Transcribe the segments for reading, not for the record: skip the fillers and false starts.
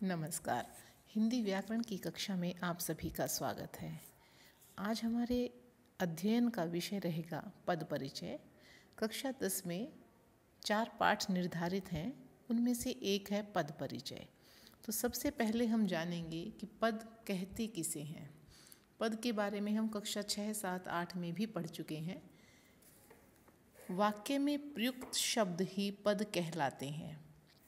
नमस्कार। हिंदी व्याकरण की कक्षा में आप सभी का स्वागत है। आज हमारे अध्ययन का विषय रहेगा पद परिचय। कक्षा 10 में 4 पाठ निर्धारित हैं, उनमें से एक है पद परिचय। तो सबसे पहले हम जानेंगे कि पद कहते किसे हैं। पद के बारे में हम कक्षा 6, 7, 8 में भी पढ़ चुके हैं। वाक्य में प्रयुक्त शब्द ही पद कहलाते हैं।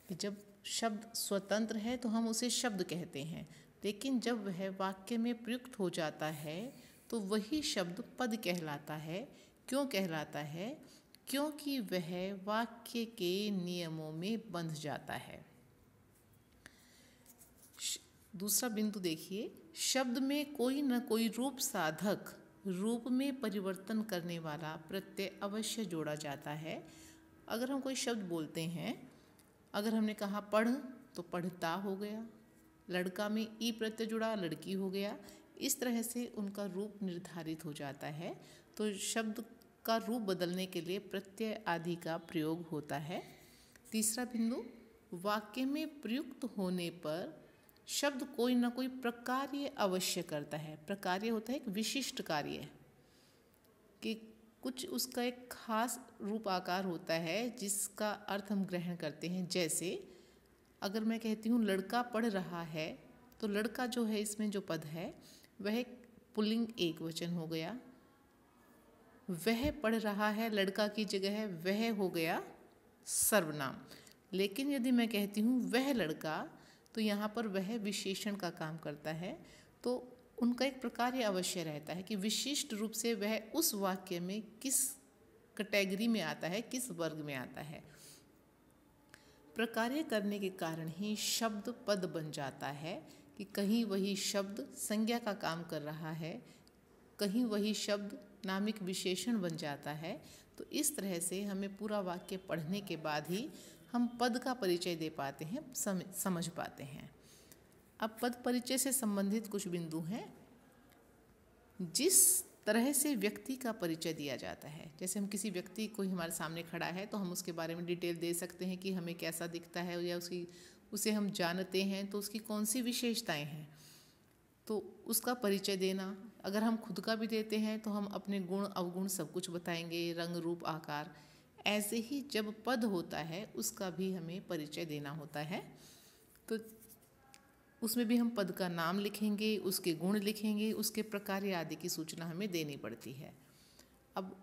कि जब शब्द स्वतंत्र है तो हम उसे शब्द कहते हैं, लेकिन जब वह वाक्य में प्रयुक्त हो जाता है तो वही शब्द पद कहलाता है। क्यों कहलाता है? क्योंकि वह वाक्य के नियमों में बंध जाता है। दूसरा बिंदु देखिए, शब्द में कोई न कोई रूप साधक रूप में परिवर्तन करने वाला प्रत्यय अवश्य जोड़ा जाता है। अगर हम कोई शब्द बोलते हैं, अगर हमने कहा पढ़ तो पढ़ता हो गया, लड़का में ई प्रत्यय जुड़ा लड़की हो गया। इस तरह से उनका रूप निर्धारित हो जाता है। तो शब्द का रूप बदलने के लिए प्रत्यय आदि का प्रयोग होता है। तीसरा बिंदु, वाक्य में प्रयुक्त होने पर शब्द कोई ना कोई प्रकार्य अवश्य करता है। प्रकार्य होता है एक विशिष्ट कार्य, कि कुछ उसका एक खास रूप आकार होता है जिसका अर्थ हम ग्रहण करते हैं। जैसे अगर मैं कहती हूँ लड़का पढ़ रहा है, तो लड़का जो है इसमें जो पद है वह पुल्लिंग एक वचन हो गया। वह पढ़ रहा है लड़का की जगह है वह हो गया सर्वनाम। लेकिन यदि मैं कहती हूँ वह लड़का, तो यहाँ पर वह विशेषण का काम करता है। तो उनका एक प्रकार अवश्य रहता है कि विशिष्ट रूप से वह उस वाक्य में किस कैटेगरी में आता है, किस वर्ग में आता है। प्रकार्य करने के कारण ही शब्द पद बन जाता है, कि कहीं वही शब्द संज्ञा का काम कर रहा है, कहीं वही शब्द नामिक विशेषण बन जाता है। तो इस तरह से हमें पूरा वाक्य पढ़ने के बाद ही हम पद का परिचय दे पाते हैं, समझ पाते हैं। अब पद परिचय से संबंधित कुछ बिंदु हैं। जिस तरह से व्यक्ति का परिचय दिया जाता है, जैसे हम किसी व्यक्ति को हमारे सामने खड़ा है तो हम उसके बारे में डिटेल दे सकते हैं कि हमें कैसा दिखता है, या उसे हम जानते हैं तो उसकी कौन सी विशेषताएं हैं, तो उसका परिचय देना। अगर हम खुद का भी देते हैं तो हम अपने गुण अवगुण सब कुछ बताएंगे, रंग रूप आकार। ऐसे ही जब पद होता है उसका भी हमें परिचय देना होता है। तो उसमें भी हम पद का नाम लिखेंगे, उसके गुण लिखेंगे, उसके प्रकार आदि की सूचना हमें देनी पड़ती है। अब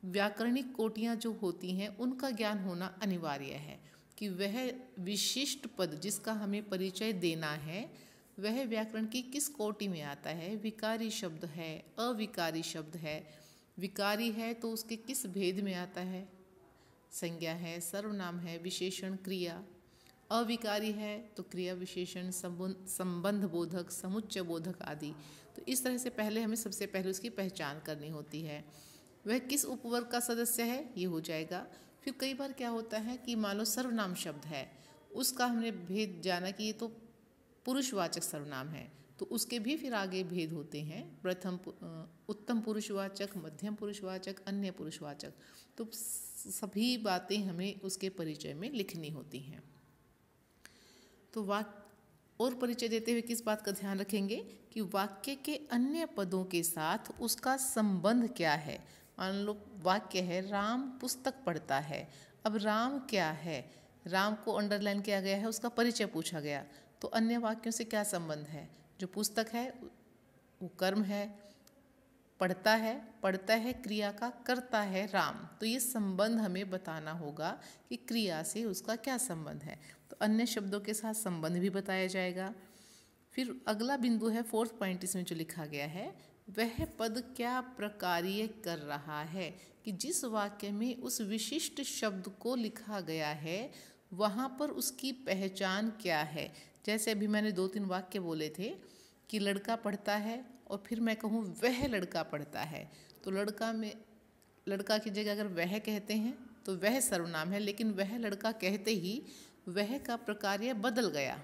व्याकरणिक कोटियाँ जो होती हैं उनका ज्ञान होना अनिवार्य है, कि वह विशिष्ट पद जिसका हमें परिचय देना है वह व्याकरण की किस कोटि में आता है। विकारी शब्द है, अविकारी शब्द है। विकारी है तो उसके किस भेद में आता है, संज्ञा है, सर्वनाम है, विशेषण, क्रिया। अविकारी है तो क्रिया, विशेषण, संबंध बोधक, समुच्चय बोधक आदि। तो इस तरह से पहले हमें सबसे पहले उसकी पहचान करनी होती है। वह किस उपवर्ग का सदस्य है ये हो जाएगा। फिर कई बार क्या होता है कि मान लो सर्वनाम शब्द है, उसका हमने भेद जाना कि ये तो पुरुषवाचक सर्वनाम है, तो उसके भी फिर आगे भेद होते हैं। प्रथम उत्तम पुरुषवाचक, मध्यम पुरुषवाचक, अन्य पुरुषवाचक। तो सभी बातें हमें उसके परिचय में लिखनी होती हैं। तो और परिचय देते हुए किस बात का ध्यान रखेंगे कि वाक्य के अन्य पदों के साथ उसका संबंध क्या है। मान लो वाक्य है राम पुस्तक पढ़ता है। अब राम क्या है, राम को अंडरलाइन किया गया है, उसका परिचय पूछा गया, तो अन्य वाक्यों से क्या संबंध है। जो पुस्तक है वो कर्म है, पढ़ता है क्रिया का करता है राम। तो ये संबंध हमें बताना होगा कि क्रिया से उसका क्या संबंध है। तो अन्य शब्दों के साथ संबंध भी बताया जाएगा। फिर अगला बिंदु है 4th पॉइंट, इसमें जो लिखा गया है वह पद क्या प्रकार्य कर रहा है, कि जिस वाक्य में उस विशिष्ट शब्द को लिखा गया है वहाँ पर उसकी पहचान क्या है। जैसे अभी मैंने 2-3 वाक्य बोले थे कि लड़का पढ़ता है, और फिर मैं कहूँ वह लड़का पढ़ता है, तो लड़का की जगह अगर वह कहते हैं तो वह सर्वनाम है, लेकिन वह लड़का कहते ही वह का प्रकार्य बदल गया।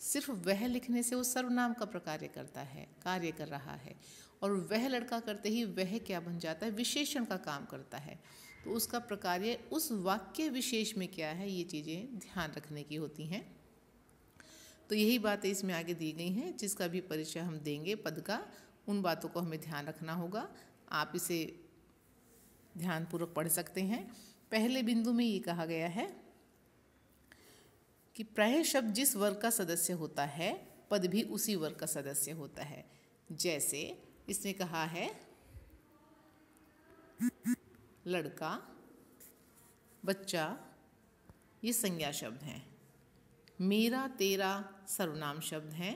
सिर्फ वह लिखने से वो सर्वनाम का प्रकार्य करता है, कार्य कर रहा है, और वह लड़का करते ही वह क्या बन जाता है, विशेषण का काम करता है। तो उसका प्रकार्य उस वाक्य विशेष में क्या है, ये चीज़ें ध्यान रखने की होती हैं। तो यही बातें इसमें आगे दी गई हैं, जिसका भी परिचय हम देंगे पद का, उन बातों को हमें ध्यान रखना होगा। आप इसे ध्यानपूर्वक पढ़ सकते हैं। पहले बिंदु में ये कहा गया है कि प्राय शब्द जिस वर्ग का सदस्य होता है पद भी उसी वर्ग का सदस्य होता है। जैसे इसने कहा है लड़का, बच्चा, ये संज्ञा शब्द हैं। मेरा, तेरा सर्वनाम शब्द हैं।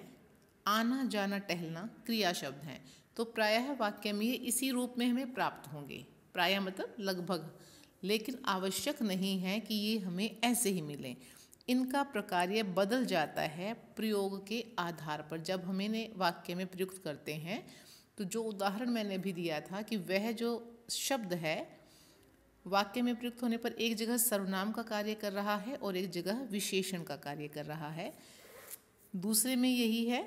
आना, जाना, टहलना क्रिया शब्द हैं। तो प्रायः वाक्य में ये इसी रूप में हमें प्राप्त होंगे। प्रायः मतलब लगभग, लेकिन आवश्यक नहीं है कि ये हमें ऐसे ही मिलें। इनका प्रकार बदल जाता है प्रयोग के आधार पर। जब हम इन्हें वाक्य में प्रयुक्त करते हैं तो जो उदाहरण मैंने भी दिया था कि वह जो शब्द है वाक्य में प्रयुक्त होने पर एक जगह सर्वनाम का कार्य कर रहा है और एक जगह विशेषण का कार्य कर रहा है। दूसरे में यही है,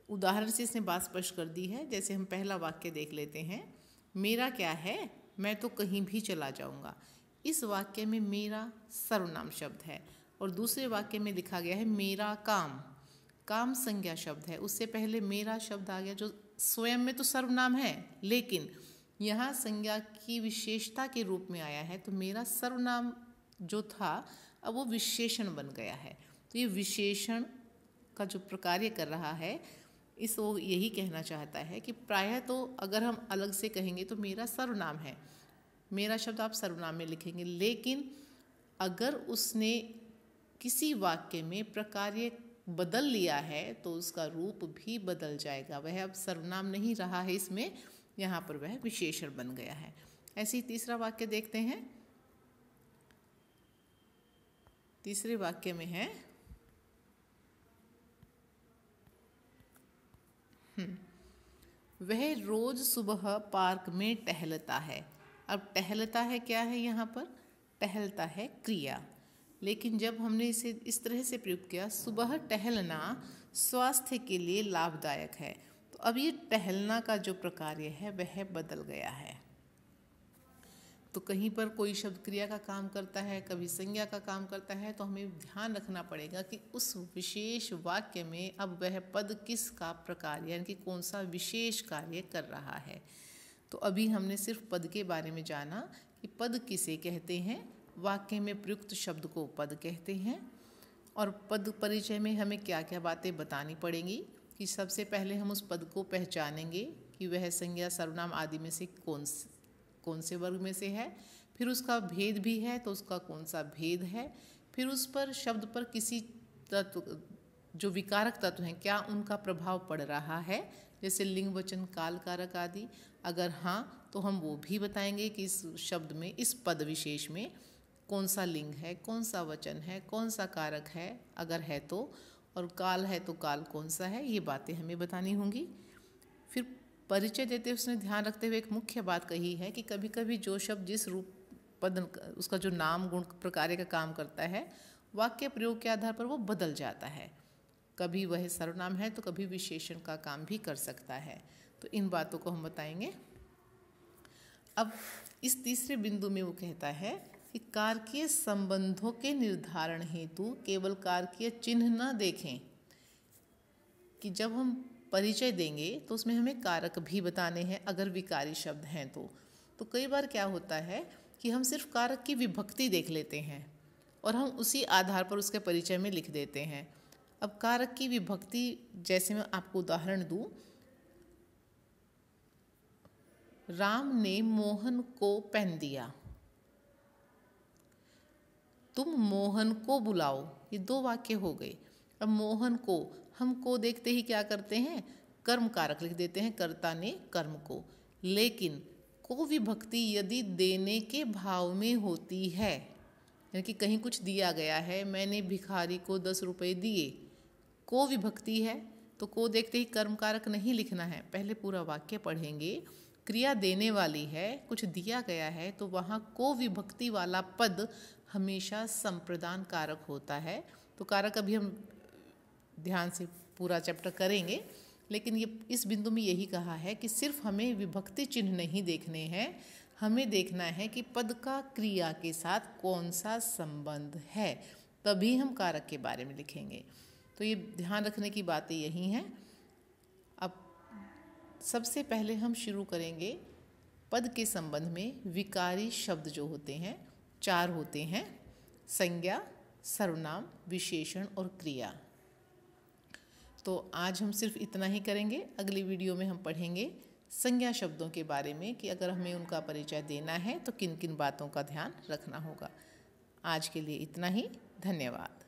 उदाहरण से इसने बात स्पष्ट कर दी है। जैसे हम पहला वाक्य देख लेते हैं, मेरा क्या है, मैं तो कहीं भी चला जाऊंगा। इस वाक्य में मेरा सर्वनाम शब्द है और दूसरे वाक्य में लिखा गया है मेरा काम। काम संज्ञा शब्द है। उससे पहले मेरा शब्द आ गया जो स्वयं में तो सर्वनाम है, लेकिन यहाँ संज्ञा की विशेषता के रूप में आया है। तो मेरा सर्वनाम जो था अब वो विशेषण बन गया है। तो ये विशेषण का जो प्रकार्य कर रहा है, इस वो यही कहना चाहता है कि प्रायः तो अगर हम अलग से कहेंगे तो मेरा सर्वनाम है, मेरा शब्द आप सर्वनाम में लिखेंगे, लेकिन अगर उसने किसी वाक्य में प्रकार्य बदल लिया है तो उसका रूप भी बदल जाएगा। वह अब सर्वनाम नहीं रहा है इसमें, यहाँ पर वह विशेषण बन गया है। ऐसे ही तीसरा वाक्य देखते हैं। तीसरे वाक्य में है वह रोज सुबह पार्क में टहलता है। अब टहलता है क्या है, यहाँ पर टहलता है क्रिया, लेकिन जब हमने इसे इस तरह से प्रयुक्त किया, सुबह टहलना स्वास्थ्य के लिए लाभदायक है, तो अब ये टहलना का जो प्रकार्य है वह बदल गया है। तो कहीं पर कोई शब्द क्रिया का काम करता है, कभी संज्ञा का काम करता है, तो हमें ध्यान रखना पड़ेगा कि उस विशेष वाक्य में अब वह पद किस का प्रकार यानी कि कौन सा विशेष कार्य कर रहा है। तो अभी हमने सिर्फ पद के बारे में जाना कि पद किसे कहते हैं। वाक्य में प्रयुक्त शब्द को पद कहते हैं। और पद परिचय में हमें क्या क्या बातें बतानी पड़ेंगी कि सबसे पहले हम उस पद को पहचानेंगे कि वह संज्ञा सर्वनाम आदि में से कौन से वर्ग में से है। फिर उसका भेद भी है तो उसका कौन सा भेद है। फिर उस पर शब्द पर किसी तत्व जो विकारक तत्व हैं क्या उनका प्रभाव पड़ रहा है, जैसे लिंग, वचन, काल, कारक आदि। अगर हाँ तो हम वो भी बताएंगे कि इस शब्द में, इस पद विशेष में कौन सा लिंग है, कौन सा वचन है, कौन सा कारक है अगर है तो, और काल है तो काल कौन सा है, ये बातें हमें बतानी होंगी। फिर परिचय देते हुए उसने ध्यान रखते हुए एक मुख्य बात कही है कि कभी कभी जो शब्द जिस रूप पद उसका जो नाम गुण प्रकार का काम करता है, वाक्य प्रयोग के आधार पर वो बदल जाता है। कभी वह सर्वनाम है तो कभी विशेषण का काम भी कर सकता है। तो इन बातों को हम बताएंगे। अब इस तीसरे बिंदु में वो कहता है कि कारकीय संबंधों के निर्धारण हेतु केवल कारकीय चिन्ह न देखें, कि जब हम परिचय देंगे तो उसमें हमें कारक भी बताने हैं अगर विकारी शब्द हैं तो कई बार क्या होता है कि हम सिर्फ कारक की विभक्ति देख लेते हैं और हम उसी आधार पर उसके परिचय में लिख देते हैं। अब कारक की विभक्ति, जैसे मैं आपको उदाहरण दूं, राम ने मोहन को पेन दिया, तुम मोहन को बुलाओ, ये दो वाक्य हो गए। अब मोहन को, हम को देखते ही क्या करते हैं, कर्म कारक लिख देते हैं, कर्ता ने कर्म को। लेकिन को विभक्ति यदि देने के भाव में होती है, यानी कि कहीं कुछ दिया गया है, मैंने भिखारी को 10 रुपये दिए, को विभक्ति है तो को देखते ही कर्म कारक नहीं लिखना है, पहले पूरा वाक्य पढ़ेंगे। क्रिया देने वाली है, कुछ दिया गया है, तो वहाँ को विभक्ति वाला पद हमेशा संप्रदान कारक होता है। तो कारक अभी हम ध्यान से पूरा चैप्टर करेंगे, लेकिन ये इस बिंदु में यही कहा है कि सिर्फ हमें विभक्ति चिन्ह नहीं देखने हैं, हमें देखना है कि पद का क्रिया के साथ कौन सा संबंध है, तभी हम कारक के बारे में लिखेंगे। तो ये ध्यान रखने की बातें यही हैं। अब सबसे पहले हम शुरू करेंगे पद के संबंध में। विकारी शब्द जो होते हैं 4 होते हैं, संज्ञा, सर्वनाम, विशेषण और क्रिया। तो आज हम सिर्फ इतना ही करेंगे। अगली वीडियो में हम पढ़ेंगे संज्ञा शब्दों के बारे में कि अगर हमें उनका परिचय देना है तो किन किन बातों का ध्यान रखना होगा। आज के लिए इतना ही। धन्यवाद।